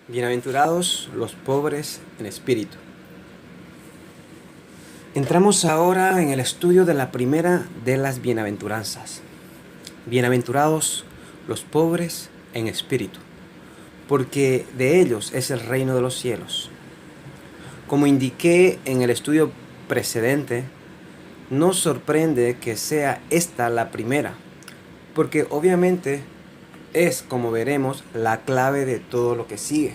Bienaventurados los pobres en espíritu. Entramos ahora en el estudio de la primera de las bienaventuranzas. Bienaventurados los pobres en espíritu, porque de ellos es el reino de los cielos. Como indiqué en el estudio precedente, no sorprende que sea esta la primera, porque obviamente es, como veremos, la clave de todo lo que sigue.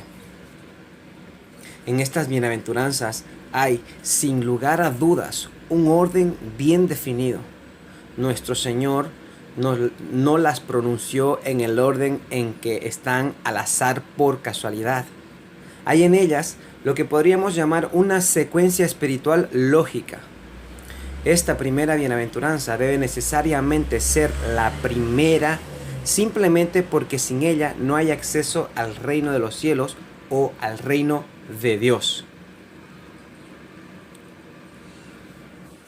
En estas bienaventuranzas hay, sin lugar a dudas, un orden bien definido. Nuestro Señor no las pronunció en el orden en que están al azar por casualidad. Hay en ellas lo que podríamos llamar una secuencia espiritual lógica. Esta primera bienaventuranza debe necesariamente ser la primera, simplemente porque sin ella no hay acceso al reino de los cielos o al reino de Dios.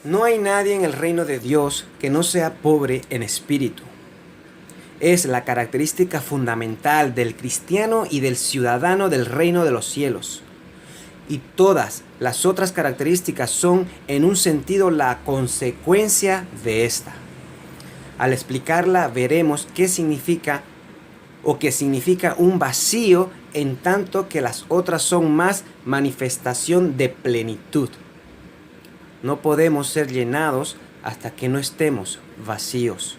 No hay nadie en el reino de Dios que no sea pobre en espíritu. Es la característica fundamental del cristiano y del ciudadano del reino de los cielos. Y todas las otras características son, en un sentido, la consecuencia de esta. Al explicarla veremos qué significa un vacío, en tanto que las otras son más manifestación de plenitud. No podemos ser llenados hasta que no estemos vacíos.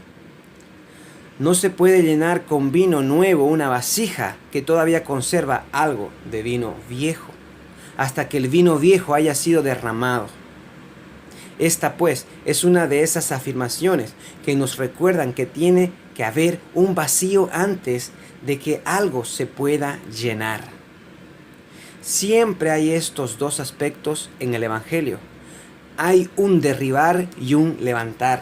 No se puede llenar con vino nuevo una vasija que todavía conserva algo de vino viejo, hasta que el vino viejo haya sido derramado. Esta, pues, es una de esas afirmaciones que nos recuerdan que tiene que haber un vacío antes de que algo se pueda llenar. Siempre hay estos dos aspectos en el Evangelio. Hay un derribar y un levantar.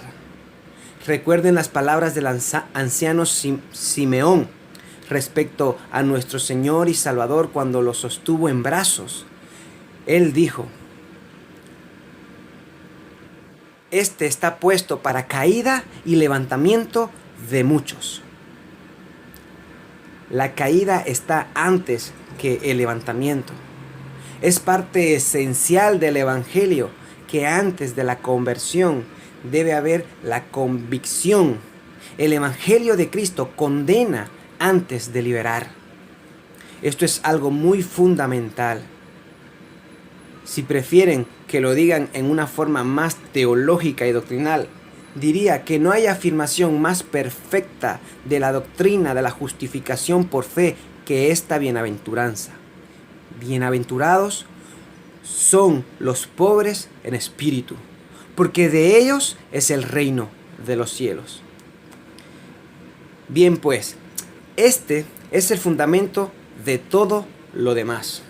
Recuerden las palabras del anciano Simeón respecto a nuestro Señor y Salvador cuando lo sostuvo en brazos. Él dijo: este está puesto para caída y levantamiento de muchos. La caída está antes que el levantamiento. Es parte esencial del Evangelio que antes de la conversión debe haber la convicción. El Evangelio de Cristo condena antes de liberar. Esto es algo muy fundamental. Si prefieren que lo digan en una forma más teológica y doctrinal, diría que no hay afirmación más perfecta de la doctrina de la justificación por fe que esta bienaventuranza. Bienaventurados son los pobres en espíritu, porque de ellos es el reino de los cielos. Bien, pues, este es el fundamento de todo lo demás.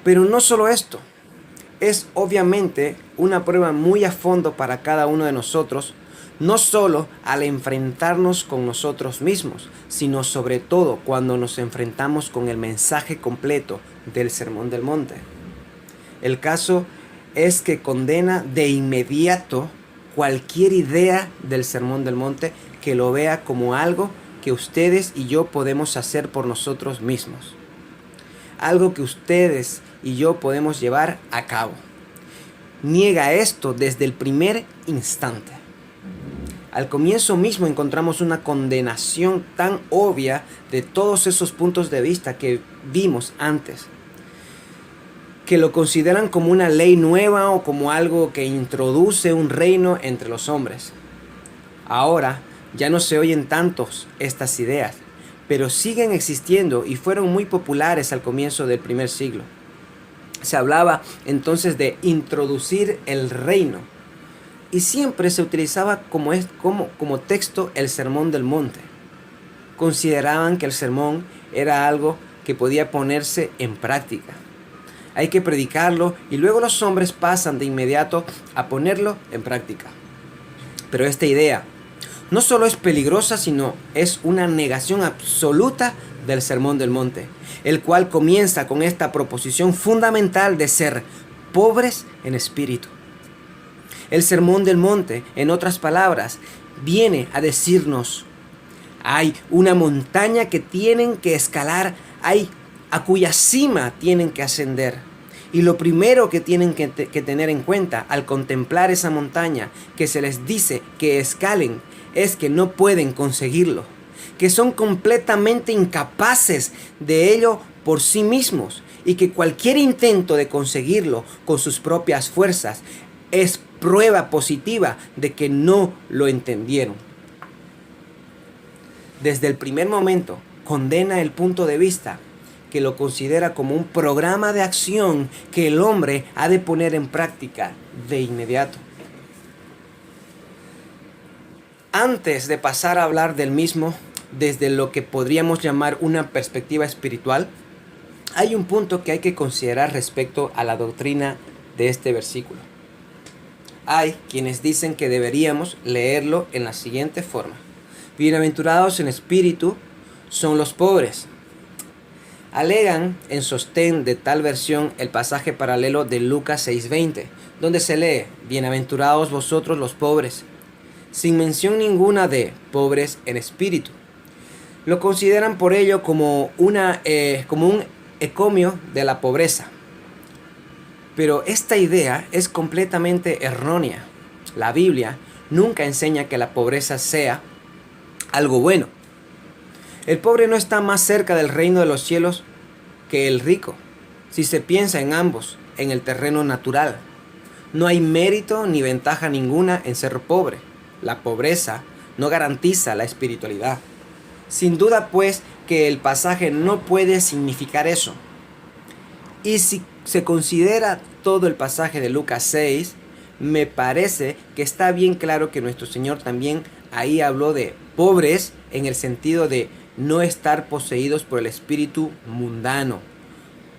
Pero no solo esto, es obviamente una prueba muy a fondo para cada uno de nosotros, no solo al enfrentarnos con nosotros mismos, sino sobre todo cuando nos enfrentamos con el mensaje completo del Sermón del Monte. El caso es que condena de inmediato cualquier idea del Sermón del Monte que lo vea como algo que ustedes y yo podemos hacer por nosotros mismos. Algo que ustedes y yo podemos llevar a cabo. Niega esto desde el primer instante. Al comienzo mismo encontramos una condenación tan obvia de todos esos puntos de vista que vimos antes, que lo consideran como una ley nueva o como algo que introduce un reino entre los hombres. Ahora ya no se oyen tantos estas ideas, pero siguen existiendo y fueron muy populares al comienzo del primer siglo. Se hablaba entonces de introducir el reino, y siempre se utilizaba como texto el Sermón del Monte. Consideraban que el sermón era algo que podía ponerse en práctica. Hay que predicarlo y luego los hombres pasan de inmediato a ponerlo en práctica. Pero esta idea no solo es peligrosa, sino es una negación absoluta del Sermón del Monte, el cual comienza con esta proposición fundamental de ser pobres en espíritu. El Sermón del Monte, en otras palabras, viene a decirnos: Hay una montaña que tienen que escalar, a cuya cima tienen que ascender. Y lo primero que tienen que tener en cuenta al contemplar esa montaña que se les dice que escalen es que no pueden conseguirlo, que son completamente incapaces de ello por sí mismos y que cualquier intento de conseguirlo con sus propias fuerzas es prueba positiva de que no lo entendieron. Desde el primer momento condena el punto de vista que lo considera como un programa de acción que el hombre ha de poner en práctica de inmediato. Antes de pasar a hablar del mismo desde lo que podríamos llamar una perspectiva espiritual, hay un punto que hay que considerar respecto a la doctrina de este versículo. Hay quienes dicen que deberíamos leerlo en la siguiente forma: bienaventurados en espíritu son los pobres. Alegan en sostén de tal versión el pasaje paralelo de Lucas 6:20, donde se lee: bienaventurados vosotros los pobres, sin mención ninguna de pobres en espíritu. Lo consideran por ello como un encomio de la pobreza. Pero esta idea es completamente errónea. La Biblia nunca enseña que la pobreza sea algo bueno. El pobre no está más cerca del reino de los cielos que el rico, si se piensa en ambos, en el terreno natural. No hay mérito ni ventaja ninguna en ser pobre. La pobreza no garantiza la espiritualidad. Sin duda, pues, que el pasaje no puede significar eso. Y si se considera todo el pasaje de Lucas 6, me parece que está bien claro que nuestro Señor también ahí habló de pobres en el sentido de no estar poseídos por el espíritu mundano.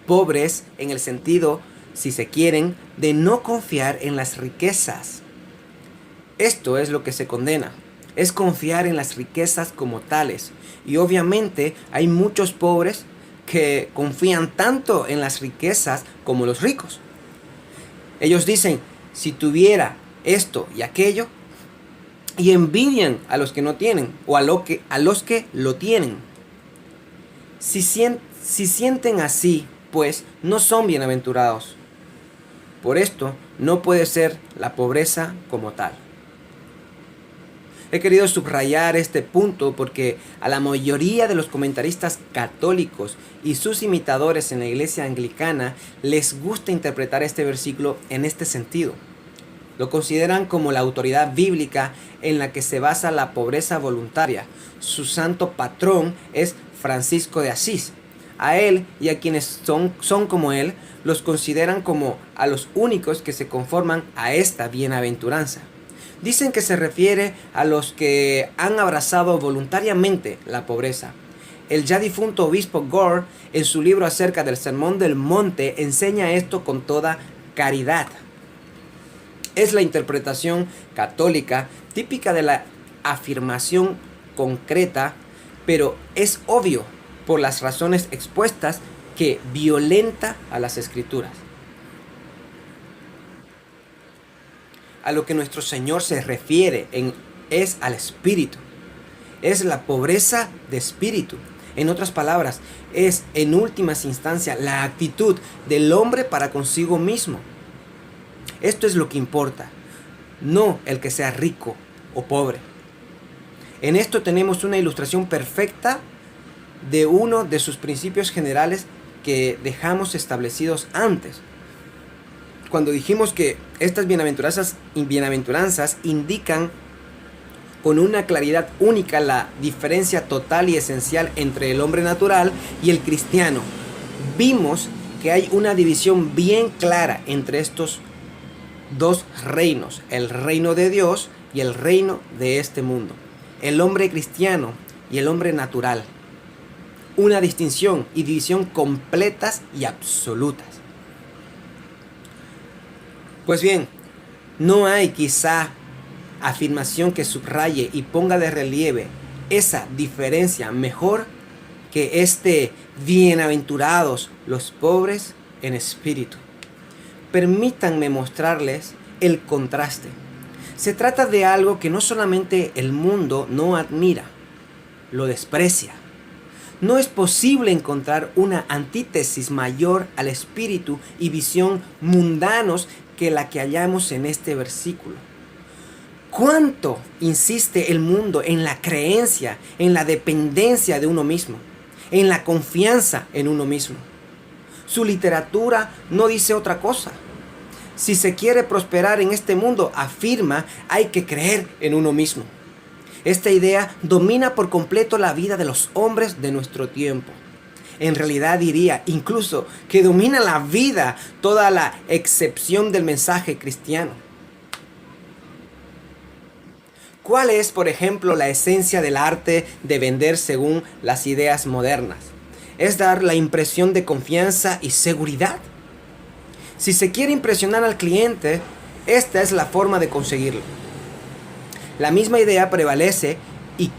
Pobres en el sentido, si se quieren, de no confiar en las riquezas. Esto es lo que se condena, es confiar en las riquezas como tales. Y obviamente hay muchos pobres que confían tanto en las riquezas como los ricos. Ellos dicen: si tuviera esto y aquello, y envidian a los que no tienen o a los que lo tienen. Si sienten así, pues no son bienaventurados. Por esto no puede ser la pobreza como tal. He querido subrayar este punto porque a la mayoría de los comentaristas católicos y sus imitadores en la iglesia anglicana les gusta interpretar este versículo en este sentido. Lo consideran como la autoridad bíblica en la que se basa la pobreza voluntaria. Su santo patrón es Francisco de Asís. A él y a quienes son como él los consideran como a los únicos que se conforman a esta bienaventuranza. Dicen que se refiere a los que han abrazado voluntariamente la pobreza. El ya difunto obispo Gore, en su libro acerca del Sermón del Monte, enseña esto con toda caridad. Es la interpretación católica típica de la afirmación concreta, pero es obvio por las razones expuestas que violenta a las Escrituras. A lo que nuestro Señor se refiere es al espíritu. Es la pobreza de espíritu. En otras palabras, es en últimas instancias la actitud del hombre para consigo mismo. Esto es lo que importa, no el que sea rico o pobre. En esto tenemos una ilustración perfecta de uno de sus principios generales que dejamos establecidos antes, cuando dijimos que estas bienaventuranzas indican con una claridad única la diferencia total y esencial entre el hombre natural y el cristiano. Vimos que hay una división bien clara entre estos dos reinos, el reino de Dios y el reino de este mundo, el hombre cristiano y el hombre natural. Una distinción y división completas y absolutas. Pues bien, no hay quizá afirmación que subraye y ponga de relieve esa diferencia mejor que bienaventurados los pobres en espíritu. Permítanme mostrarles el contraste. Se trata de algo que no solamente el mundo no admira, lo desprecia. No es posible encontrar una antítesis mayor al espíritu y visión mundanos que la que hallamos en este versículo. ¿Cuánto insiste el mundo en la creencia, en la dependencia de uno mismo, en la confianza en uno mismo? Su literatura no dice otra cosa. Si se quiere prosperar en este mundo, afirma, hay que creer en uno mismo. Esta idea domina por completo la vida de los hombres de nuestro tiempo. En realidad diría incluso que domina la vida, toda la excepción del mensaje cristiano. ¿Cuál es, por ejemplo, la esencia del arte de vender según las ideas modernas? Es dar la impresión de confianza y seguridad. Si se quiere impresionar al cliente, esta es la forma de conseguirlo. La misma idea prevalece y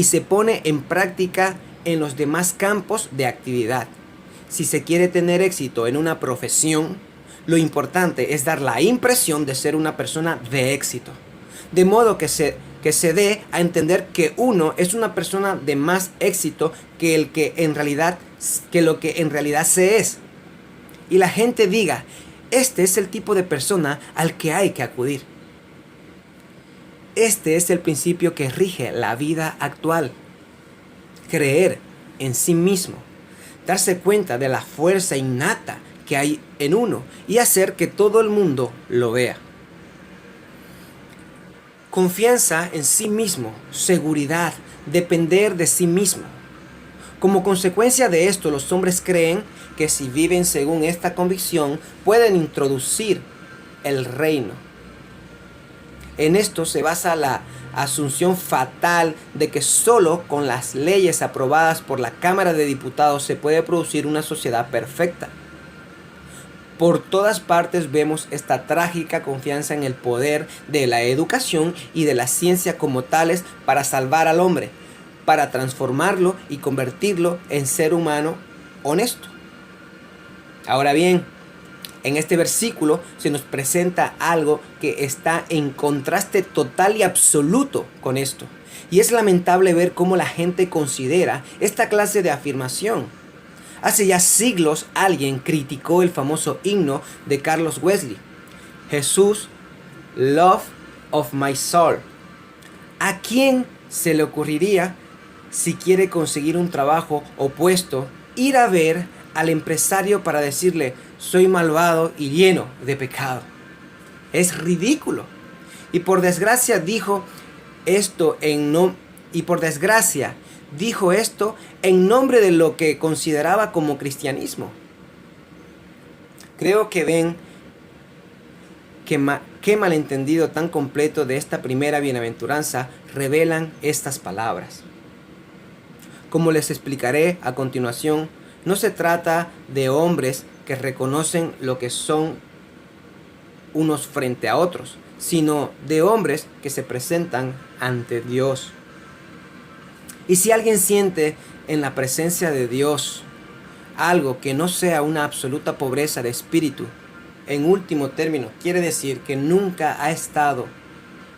se pone en práctica en los demás campos de actividad. Si se quiere tener éxito en una profesión, lo importante es dar la impresión de ser una persona de éxito. De modo que se dé a entender que uno es una persona de más éxito que lo que en realidad se es. Y la gente diga, este es el tipo de persona al que hay que acudir. Este es el principio que rige la vida actual. Creer en sí mismo, darse cuenta de la fuerza innata que hay en uno y hacer que todo el mundo lo vea. Confianza en sí mismo, seguridad, depender de sí mismo. Como consecuencia de esto, los hombres creen que si viven según esta convicción, pueden introducir el reino. En esto se basa la asunción fatal de que solo con las leyes aprobadas por la Cámara de Diputados se puede producir una sociedad perfecta. Por todas partes vemos esta trágica confianza en el poder de la educación y de la ciencia como tales para salvar al hombre, para transformarlo y convertirlo en ser humano honesto. Ahora bien, en este versículo se nos presenta algo que está en contraste total y absoluto con esto. Y es lamentable ver cómo la gente considera esta clase de afirmación. Hace ya siglos alguien criticó el famoso himno de Carlos Wesley, Jesús, Love of my soul. ¿A quién se le ocurriría, si quiere conseguir un trabajo o puesto, ir a ver al empresario para decirle, soy malvado y lleno de pecado? Es ridículo. Y por desgracia dijo esto en nombre de lo que consideraba como cristianismo. Creo que ven qué malentendido tan completo de esta primera bienaventuranza revelan estas palabras. Como les explicaré a continuación, no se trata de hombres que reconocen lo que son unos frente a otros, sino de hombres que se presentan ante Dios. Y si alguien siente en la presencia de Dios algo que no sea una absoluta pobreza de espíritu, en último término, quiere decir que nunca ha estado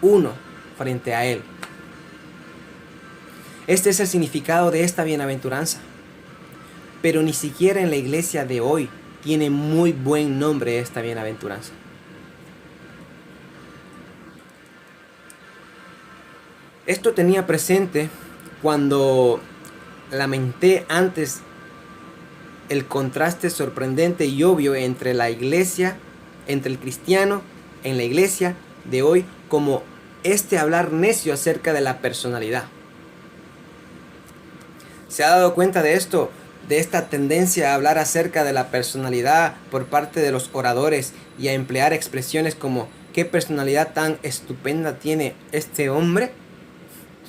uno frente a Él. Este es el significado de esta bienaventuranza. Pero ni siquiera en la iglesia de hoy tiene muy buen nombre esta bienaventuranza. Esto tenía presente cuando lamenté antes el contraste sorprendente y obvio entre la iglesia, entre el cristiano en la iglesia de hoy, como este hablar necio acerca de la personalidad. ¿Se ha dado cuenta de esto? De esta tendencia a hablar acerca de la personalidad por parte de los oradores y a emplear expresiones como ¿qué personalidad tan estupenda tiene este hombre?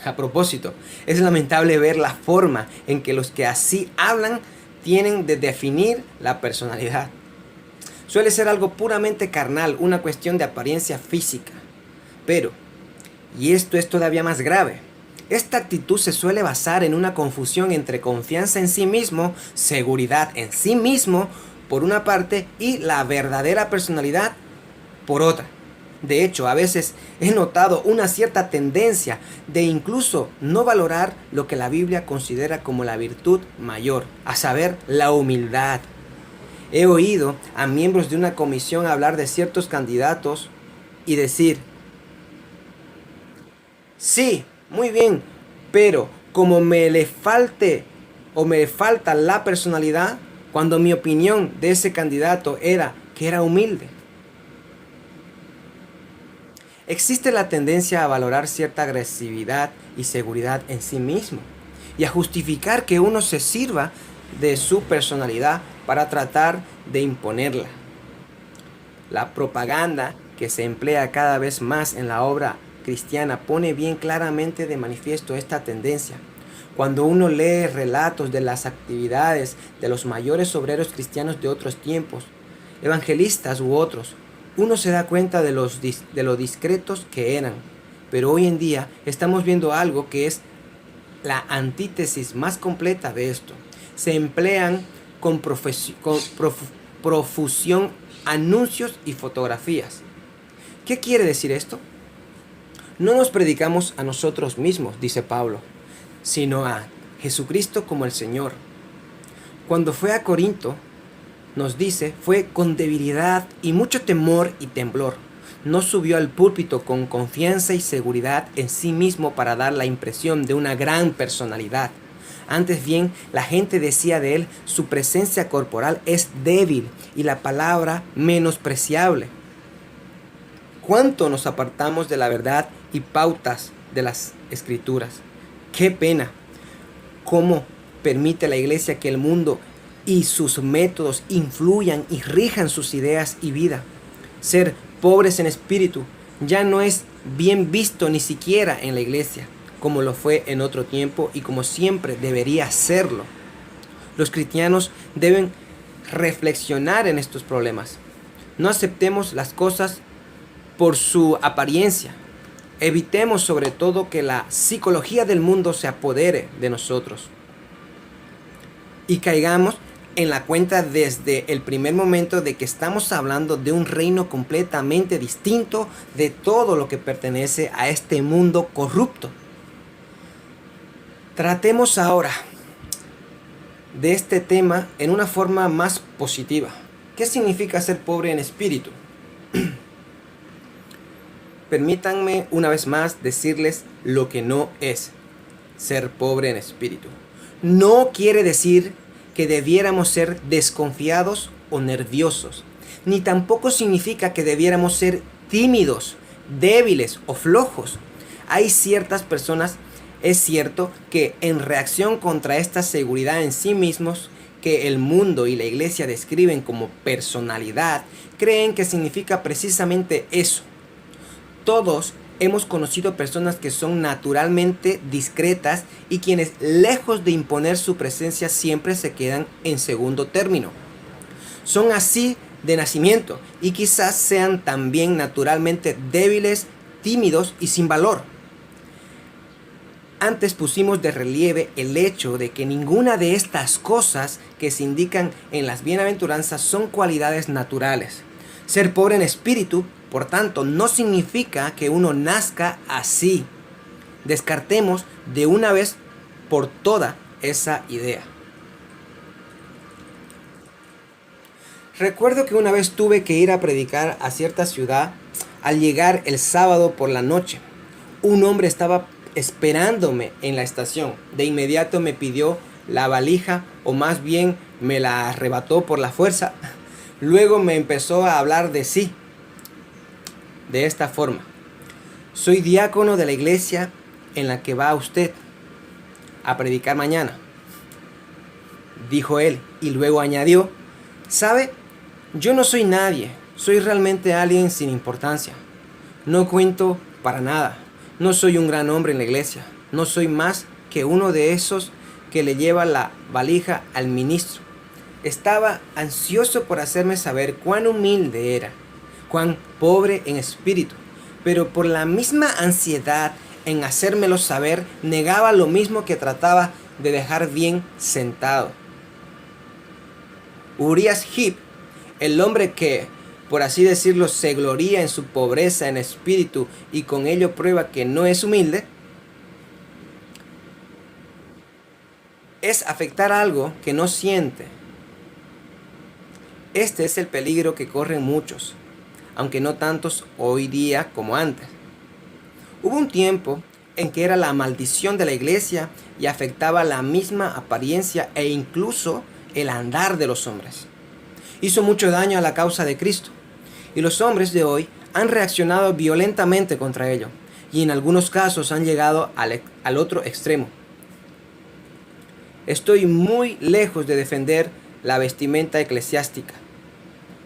A propósito, es lamentable ver la forma en que los que así hablan tienen de definir la personalidad. Suele ser algo puramente carnal, una cuestión de apariencia física. Pero, y esto es todavía más grave, esta actitud se suele basar en una confusión entre confianza en sí mismo, seguridad en sí mismo, por una parte, y la verdadera personalidad, por otra. De hecho, a veces he notado una cierta tendencia de incluso no valorar lo que la Biblia considera como la virtud mayor, a saber, la humildad. He oído a miembros de una comisión hablar de ciertos candidatos y decir: sí, muy bien, pero como me le falte o me falta la personalidad, cuando mi opinión de ese candidato era que era humilde. Existe la tendencia a valorar cierta agresividad y seguridad en sí mismo y a justificar que uno se sirva de su personalidad para tratar de imponerla. La propaganda que se emplea cada vez más en la obra cristiana pone bien claramente de manifiesto esta tendencia. Cuando uno lee relatos de las actividades de los mayores obreros cristianos de otros tiempos, evangelistas u otros, uno se da cuenta de lo discretos que eran. Pero hoy en día estamos viendo algo que es la antítesis más completa de esto. Se emplean con profusión anuncios y fotografías. ¿Qué quiere decir esto? No nos predicamos a nosotros mismos, dice Pablo, sino a Jesucristo como el Señor. Cuando fue a Corinto, nos dice, fue con debilidad y mucho temor y temblor. No subió al púlpito con confianza y seguridad en sí mismo para dar la impresión de una gran personalidad. Antes bien, la gente decía de él, su presencia corporal es débil y la palabra menospreciable. ¿Cuánto nos apartamos de la verdad y pautas de las Escrituras? ¡Qué pena! ¿Cómo permite la Iglesia que el mundo y sus métodos influyan y rijan sus ideas y vida? Ser pobres en espíritu ya no es bien visto ni siquiera en la Iglesia, como lo fue en otro tiempo y como siempre debería serlo. Los cristianos deben reflexionar en estos problemas. No aceptemos las cosas por su apariencia. Evitemos sobre todo que la psicología del mundo se apodere de nosotros y caigamos en la cuenta desde el primer momento de que estamos hablando de un reino completamente distinto de todo lo que pertenece a este mundo corrupto. Tratemos ahora de este tema en una forma más positiva. ¿Qué significa ser pobre en espíritu? Permítanme una vez más decirles lo que no es ser pobre en espíritu. No quiere decir que debiéramos ser desconfiados o nerviosos, ni tampoco significa que debiéramos ser tímidos, débiles o flojos. Hay ciertas personas, es cierto, que en reacción contra esta seguridad en sí mismos, que el mundo y la iglesia describen como personalidad, creen que significa precisamente eso. Todos hemos conocido personas que son naturalmente discretas y quienes, lejos de imponer su presencia, siempre se quedan en segundo término. Son así de nacimiento y quizás sean también naturalmente débiles, tímidos y sin valor. Antes pusimos de relieve el hecho de que ninguna de estas cosas que se indican en las bienaventuranzas son cualidades naturales. Ser pobre en espíritu, por tanto, no significa que uno nazca así. Descartemos de una vez por todas esa idea. Recuerdo que una vez tuve que ir a predicar a cierta ciudad. Al llegar el sábado por la noche, un hombre estaba esperándome en la estación. De inmediato me pidió la valija, o más bien me la arrebató por la fuerza. Luego me empezó a hablar de sí, de esta forma: soy diácono de la iglesia en la que va usted a predicar mañana, dijo él, y luego añadió: ¿sabe? Yo no soy nadie, soy realmente alguien sin importancia. No cuento para nada, no soy un gran hombre en la iglesia, no soy más que uno de esos que le lleva la valija al ministro. Estaba ansioso por hacerme saber cuán humilde era, cuán pobre en espíritu, pero por la misma ansiedad en hacérmelo saber, negaba lo mismo que trataba de dejar bien sentado. Urias Heep, el hombre que por así decirlo, se gloría en su pobreza en espíritu y con ello prueba que no es humilde, es afectar algo que no siente. Este es el peligro que corren muchos, aunque no tantos hoy día como antes. Hubo un tiempo en que era la maldición de la iglesia y afectaba la misma apariencia e incluso el andar de los hombres. Hizo mucho daño a la causa de Cristo, y los hombres de hoy han reaccionado violentamente contra ello, y en algunos casos han llegado al otro extremo. Estoy muy lejos de defender la vestimenta eclesiástica,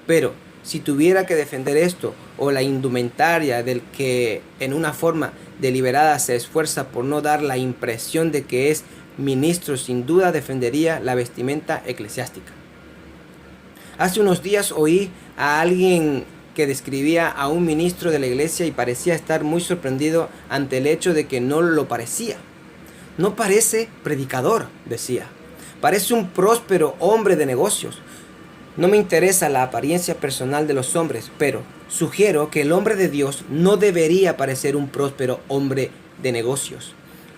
pero si tuviera que defender esto o la indumentaria del que en una forma deliberada se esfuerza por no dar la impresión de que es ministro, sin duda defendería la vestimenta eclesiástica. Hace unos días oí a alguien que describía a un ministro de la iglesia y parecía estar muy sorprendido ante el hecho de que no lo parecía. No parece predicador, decía. Parece un próspero hombre de negocios. No me interesa la apariencia personal de los hombres, pero sugiero que el hombre de Dios no debería parecer un próspero hombre de negocios.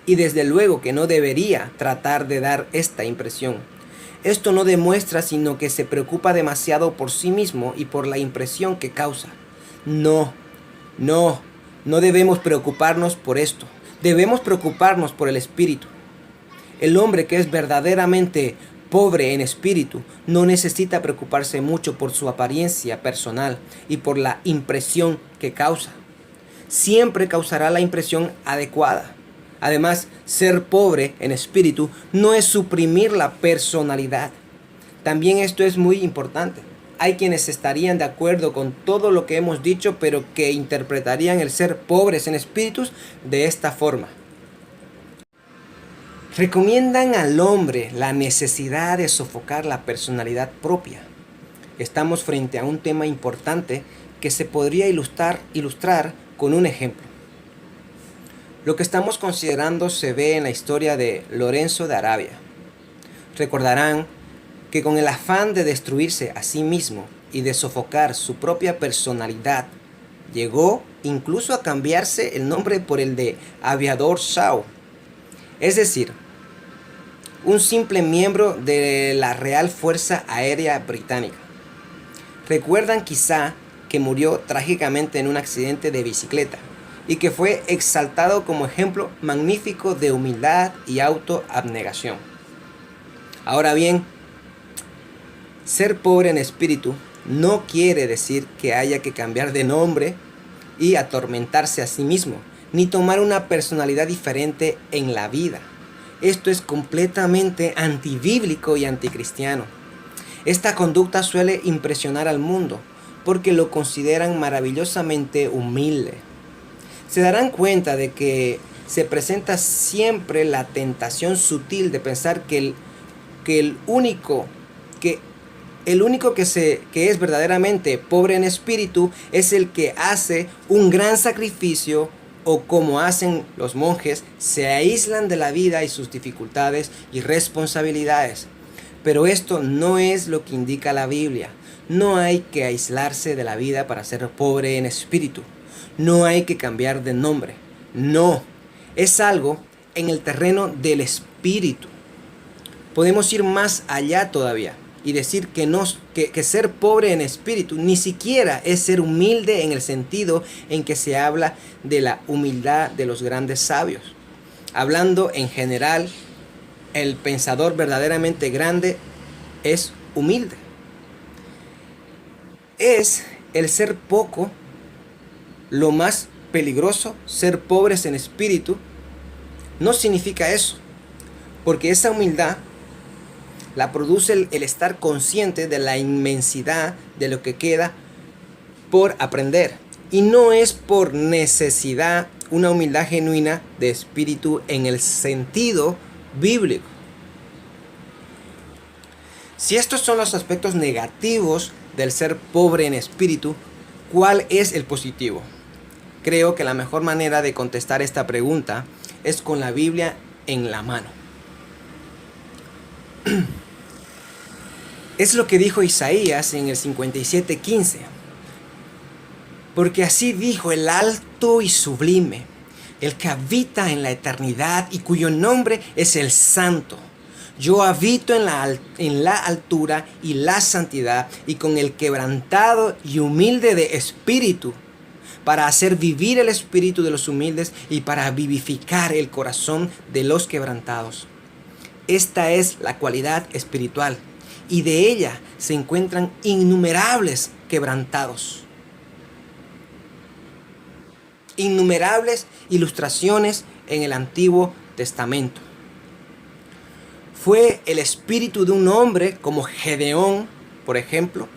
Y desde luego que no debería tratar de dar esta impresión. Esto no demuestra sino que se preocupa demasiado por sí mismo y por la impresión que causa. No debemos preocuparnos por esto. Debemos preocuparnos por el espíritu. El hombre que es verdaderamente pobre en espíritu no necesita preocuparse mucho por su apariencia personal y por la impresión que causa. Siempre causará la impresión adecuada. Además, ser pobre en espíritu no es suprimir la personalidad. También esto es muy importante. Hay quienes estarían de acuerdo con todo lo que hemos dicho, pero que interpretarían el ser pobres en espíritus de esta forma. Recomiendan al hombre la necesidad de sofocar la personalidad propia. Estamos frente a un tema importante que se podría ilustrar con un ejemplo. Lo que estamos considerando se ve en la historia de Lorenzo de Arabia. Recordarán que con el afán de destruirse a sí mismo y de sofocar su propia personalidad, llegó incluso a cambiarse el nombre por el de Aviador Shaw, es decir, un simple miembro de la Real Fuerza Aérea Británica. Recuerdan quizá que murió trágicamente en un accidente de bicicleta y que fue exaltado como ejemplo magnífico de humildad y autoabnegación. Ahora bien, ser pobre en espíritu no quiere decir que haya que cambiar de nombre y atormentarse a sí mismo, ni tomar una personalidad diferente en la vida. Esto es completamente antibíblico y anticristiano. Esta conducta suele impresionar al mundo porque lo consideran maravillosamente humilde. Se darán cuenta de que se presenta siempre la tentación sutil de pensar que el único que es verdaderamente pobre en espíritu es el que hace un gran sacrificio, o como hacen los monjes, se aíslan de la vida y sus dificultades y responsabilidades. Pero esto no es lo que indica la Biblia. No hay que aislarse de la vida para ser pobre en espíritu. No hay que cambiar de nombre. No, es algo en el terreno del espíritu. Podemos ir más allá todavía y decir que ser pobre en espíritu ni siquiera es ser humilde en el sentido en que se habla de la humildad de los grandes sabios. Hablando en general, el pensador verdaderamente grande es humilde. Es el ser poco lo más peligroso. Ser pobres en espíritu no significa eso, porque esa humildad la produce el estar consciente de la inmensidad de lo que queda por aprender. Y no es por necesidad una humildad genuina de espíritu en el sentido bíblico. Si estos son los aspectos negativos del ser pobre en espíritu, ¿cuál es el positivo? Creo que la mejor manera de contestar esta pregunta es con la Biblia en la mano. Es lo que dijo Isaías en el 57:15. Porque así dijo el alto y sublime, el que habita en la eternidad y cuyo nombre es el Santo. Yo habito en la altura y la santidad y con el quebrantado y humilde de espíritu, para hacer vivir el espíritu de los humildes y para vivificar el corazón de los quebrantados. Esta es la cualidad espiritual y de ella se encuentran innumerables quebrantados. Innumerables ilustraciones en el Antiguo Testamento. Fue el espíritu de un hombre como Gedeón, por ejemplo,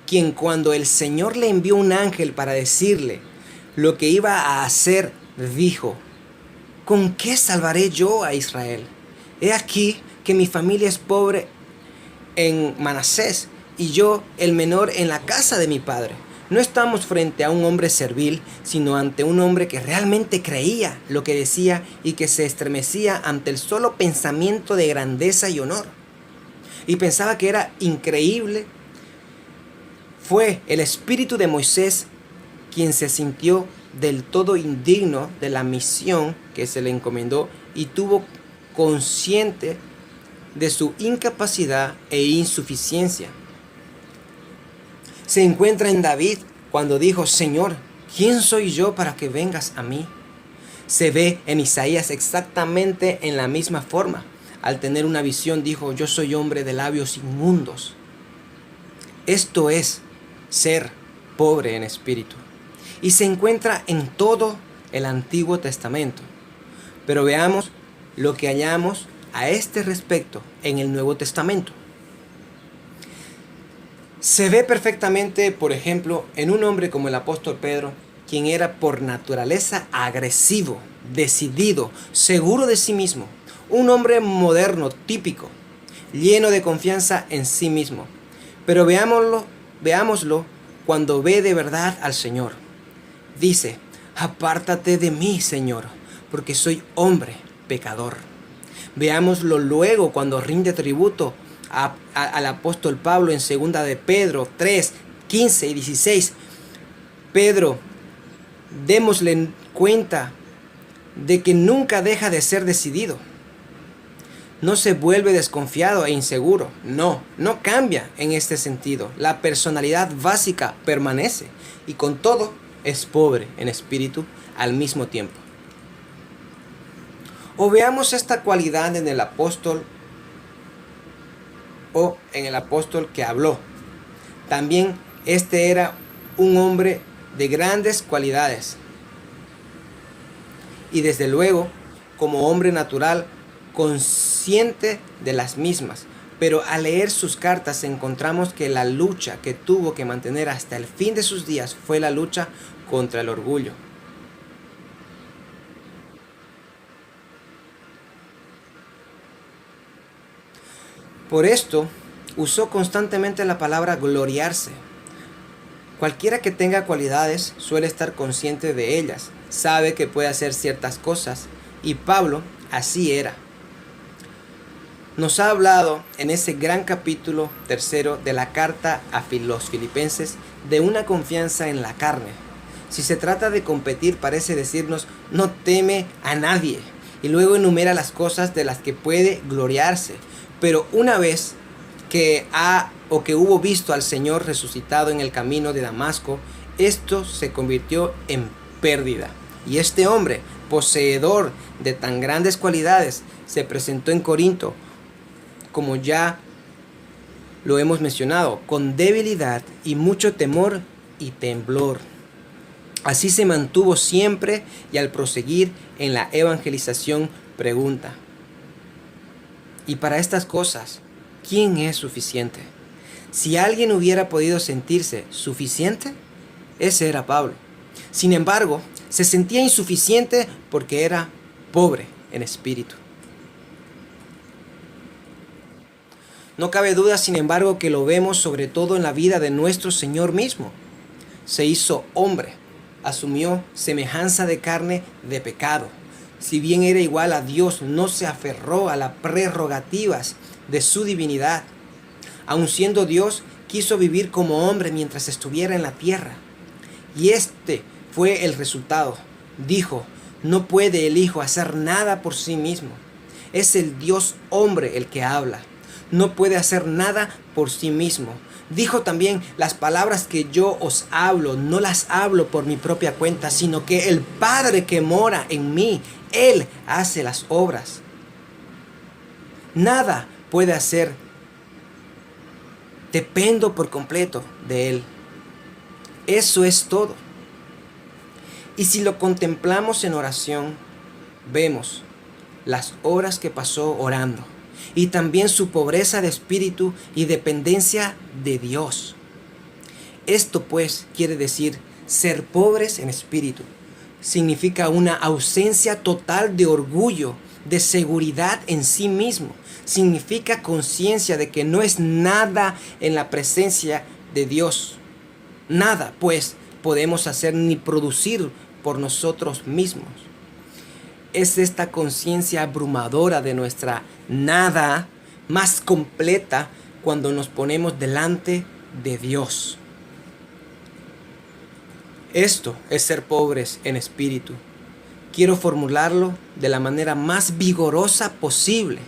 quien cuando el Señor le envió un ángel para decirle lo que iba a hacer, dijo: ¿con qué salvaré yo a Israel? He aquí que mi familia es pobre en Manasés y yo el menor en la casa de mi padre. No estamos frente a un hombre servil, sino ante un hombre que realmente creía lo que decía y que se estremecía ante el solo pensamiento de grandeza y honor. Y pensaba que era increíble. Fue el espíritu de Moisés quien se sintió del todo indigno de la misión que se le encomendó y tuvo consciente de su incapacidad e insuficiencia. Se encuentra en David cuando dijo: Señor, ¿quién soy yo para que vengas a mí? Se ve en Isaías exactamente en la misma forma. Al tener una visión dijo: yo soy hombre de labios inmundos. Esto es ser pobre en espíritu. Y se encuentra en todo el Antiguo Testamento. Pero veamos lo que hallamos a este respecto en el Nuevo Testamento. Se ve perfectamente, por ejemplo, en un hombre como el apóstol Pedro, quien era por naturaleza agresivo, decidido, seguro de sí mismo, un hombre moderno, típico, lleno de confianza en sí mismo. Pero veámoslo cuando ve de verdad al Señor. Dice: apártate de mí, Señor, porque soy hombre pecador. Veámoslo luego cuando rinde tributo al apóstol Pablo en 2 de Pedro 3, 15 y 16. Pedro, démosle cuenta de que nunca deja de ser decidido. No se vuelve desconfiado e inseguro. No cambia en este sentido. La personalidad básica permanece y con todo es pobre en espíritu al mismo tiempo. O veamos esta cualidad en el apóstol que habló. También este era un hombre de grandes cualidades. Y desde luego, como hombre natural, consciente de las mismas. Pero al leer sus cartas encontramos que la lucha que tuvo que mantener hasta el fin de sus días fue la lucha contra el orgullo. Por esto, usó constantemente la palabra gloriarse. Cualquiera que tenga cualidades suele estar consciente de ellas, sabe que puede hacer ciertas cosas, y Pablo así era. Nos ha hablado en ese gran capítulo 3 de la carta a los Filipenses de una confianza en la carne. Si se trata de competir, parece decirnos: no teme a nadie, y luego enumera las cosas de las que puede gloriarse. Pero una vez que hubo visto al Señor resucitado en el camino de Damasco, esto se convirtió en pérdida. Y este hombre, poseedor de tan grandes cualidades, se presentó en Corinto, como ya lo hemos mencionado, con debilidad y mucho temor y temblor. Así se mantuvo siempre y al proseguir en la evangelización pregunta: y para estas cosas, ¿quién es suficiente? Si alguien hubiera podido sentirse suficiente, ese era Pablo. Sin embargo, se sentía insuficiente porque era pobre en espíritu. No cabe duda, sin embargo, que lo vemos sobre todo en la vida de nuestro Señor mismo. Se hizo hombre, asumió semejanza de carne de pecado. Si bien era igual a Dios, no se aferró a las prerrogativas de su divinidad. Aun siendo Dios, quiso vivir como hombre mientras estuviera en la tierra. Y este fue el resultado. Dijo, no puede el Hijo hacer nada por sí mismo. Es el Dios hombre el que habla. No puede hacer nada por sí mismo. Dijo también, las palabras que yo os hablo, no las hablo por mi propia cuenta, sino que el Padre que mora en mí, Él hace las obras. Nada puede hacer. Dependo por completo de Él. Eso es todo. Y si lo contemplamos en oración, vemos las horas que pasó orando y también su pobreza de espíritu y dependencia de Dios. Esto pues quiere decir ser pobres en espíritu. Significa una ausencia total de orgullo, de seguridad en sí mismo. Significa conciencia de que no es nada en la presencia de Dios. Nada, pues, podemos hacer ni producir por nosotros mismos. Es esta conciencia abrumadora de nuestra nada más completa cuando nos ponemos delante de Dios. Esto es ser pobres en espíritu. Quiero formularlo de la manera más vigorosa posible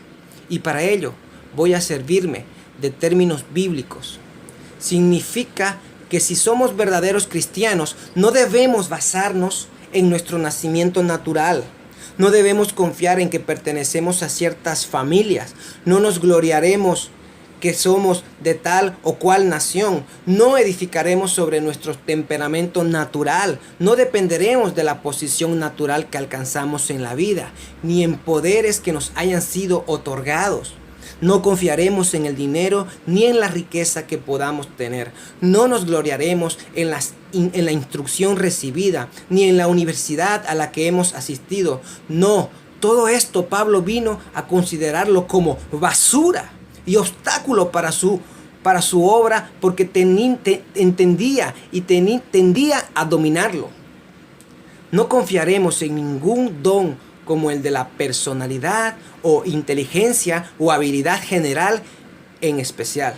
y para ello voy a servirme de términos bíblicos. Significa que si somos verdaderos cristianos, no debemos basarnos en nuestro nacimiento natural. No debemos confiar en que pertenecemos a ciertas familias. No nos gloriaremos que somos de tal o cual nación. No edificaremos sobre nuestro temperamento natural. No dependeremos de la posición natural que alcanzamos en la vida, ni en poderes que nos hayan sido otorgados. No confiaremos en el dinero ni en la riqueza que podamos tener. No nos gloriaremos en la instrucción recibida, ni en la universidad a la que hemos asistido. No, todo esto Pablo vino a considerarlo como basura y obstáculo para su obra, porque entendía y tendía a dominarlo. No confiaremos en ningún don como el de la personalidad o inteligencia o habilidad general en especial.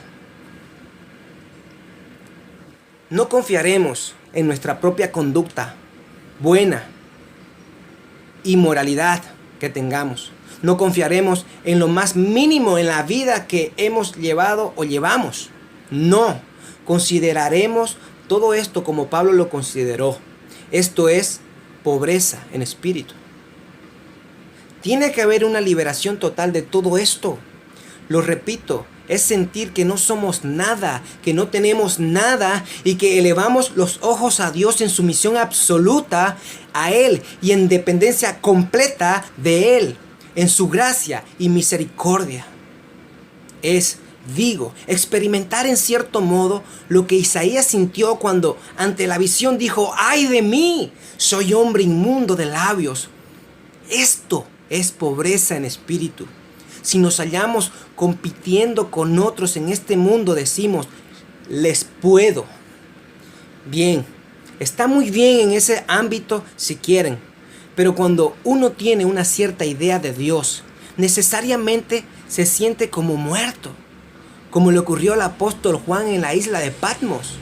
No confiaremos en nuestra propia conducta buena y moralidad que tengamos. No confiaremos en lo más mínimo en la vida que hemos llevado o llevamos. No, consideraremos todo esto como Pablo lo consideró. Esto es pobreza en espíritu. Tiene que haber una liberación total de todo esto. Lo repito, es sentir que no somos nada, que no tenemos nada y que elevamos los ojos a Dios en sumisión absoluta a Él y en dependencia completa de Él, en su gracia y misericordia. Es, experimentar en cierto modo lo que Isaías sintió cuando ante la visión dijo, ¡ay de mí! Soy hombre inmundo de labios. Esto es pobreza en espíritu. Si nos hallamos compitiendo con otros en este mundo, decimos, les puedo. Bien, está muy bien en ese ámbito si quieren, pero cuando uno tiene una cierta idea de Dios, necesariamente se siente como muerto, como le ocurrió al apóstol Juan en la isla de Patmos.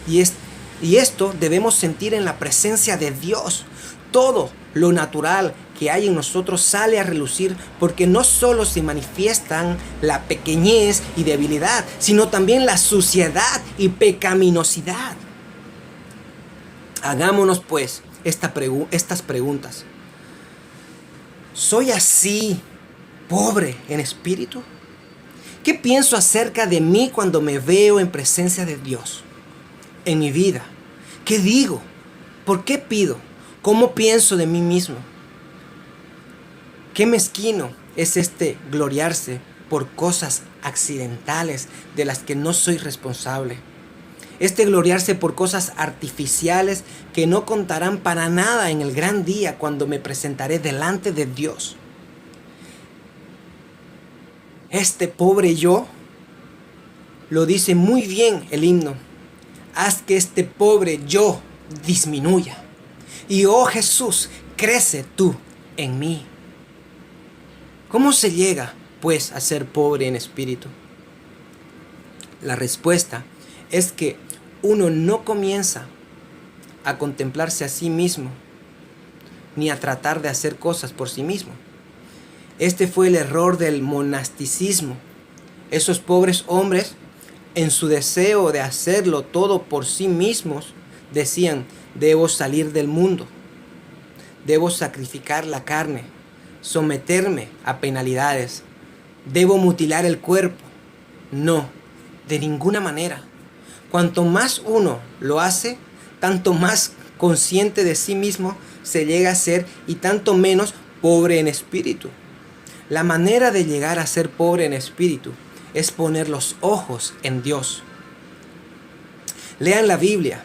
Y esto debemos sentir en la presencia de Dios. Todo lo natural que hay en nosotros sale a relucir porque no solo se manifiestan la pequeñez y debilidad, sino también la suciedad y pecaminosidad. Hagámonos pues estas preguntas. ¿Soy así pobre en espíritu? ¿Qué pienso acerca de mí cuando me veo en presencia de Dios? En mi vida, ¿qué digo? ¿Por qué pido? ¿Cómo pienso de mí mismo? Qué mezquino es este gloriarse por cosas accidentales de las que no soy responsable. Este gloriarse por cosas artificiales que no contarán para nada en el gran día cuando me presentaré delante de Dios. Este pobre yo, lo dice muy bien el himno, haz que este pobre yo disminuya. Y oh Jesús, crece tú en mí. ¿Cómo se llega, pues, a ser pobre en espíritu? La respuesta es que uno no comienza a contemplarse a sí mismo, ni a tratar de hacer cosas por sí mismo. Este fue el error del monasticismo. Esos pobres hombres, en su deseo de hacerlo todo por sí mismos, decían: debo salir del mundo, debo sacrificar la carne, someterme a penalidades, debo mutilar el cuerpo. No, de ninguna manera. Cuanto más uno lo hace, tanto más consciente de sí mismo se llega a ser y tanto menos pobre en espíritu. La manera de llegar a ser pobre en espíritu es poner los ojos en Dios. Lean la Biblia,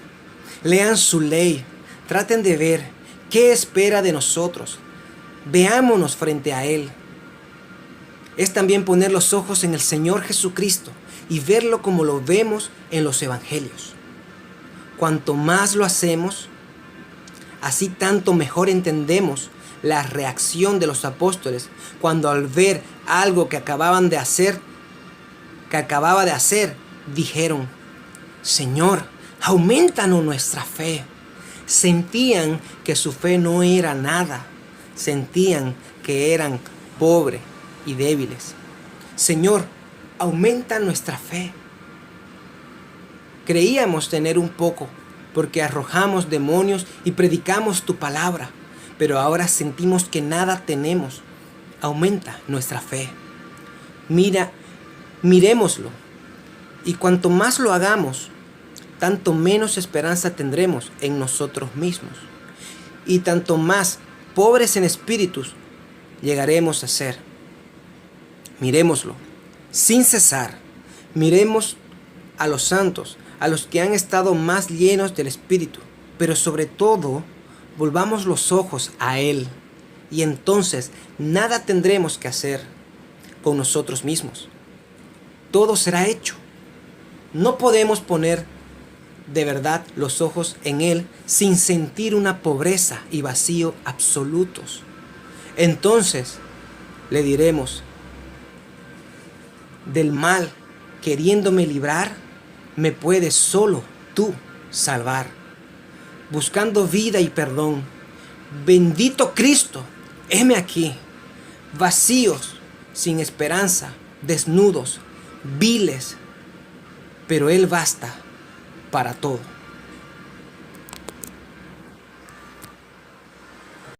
lean su ley, traten de ver qué espera de nosotros. Veámonos frente a Él. Es también poner los ojos en el Señor Jesucristo y verlo como lo vemos en los evangelios. Cuanto más lo hacemos, así tanto mejor entendemos la reacción de los apóstoles cuando al ver algo que acababa de hacer, dijeron: Señor, aumentanos nuestra fe. Sentían que su fe no era nada. Sentían que eran pobres y débiles. Señor, aumenta nuestra fe. Creíamos tener un poco porque arrojamos demonios y predicamos tu palabra, pero ahora sentimos que nada tenemos. Aumenta nuestra fe. Miremoslo. Y cuanto más lo hagamos, tanto menos esperanza tendremos en nosotros mismos. Y tanto más pobres en espíritus llegaremos a ser. Miremoslo sin cesar. Miremos a los santos, a los que han estado más llenos del Espíritu, pero sobre todo, volvamos los ojos a Él, y entonces nada tendremos que hacer con nosotros mismos. Todo será hecho. No podemos poner de verdad los ojos en Él sin sentir una pobreza y vacío absolutos. Entonces le diremos: del mal queriéndome librar, me puedes solo tú salvar. Buscando vida y perdón, bendito Cristo, heme aquí, vacíos, sin esperanza, desnudos, viles, pero Él basta para todo.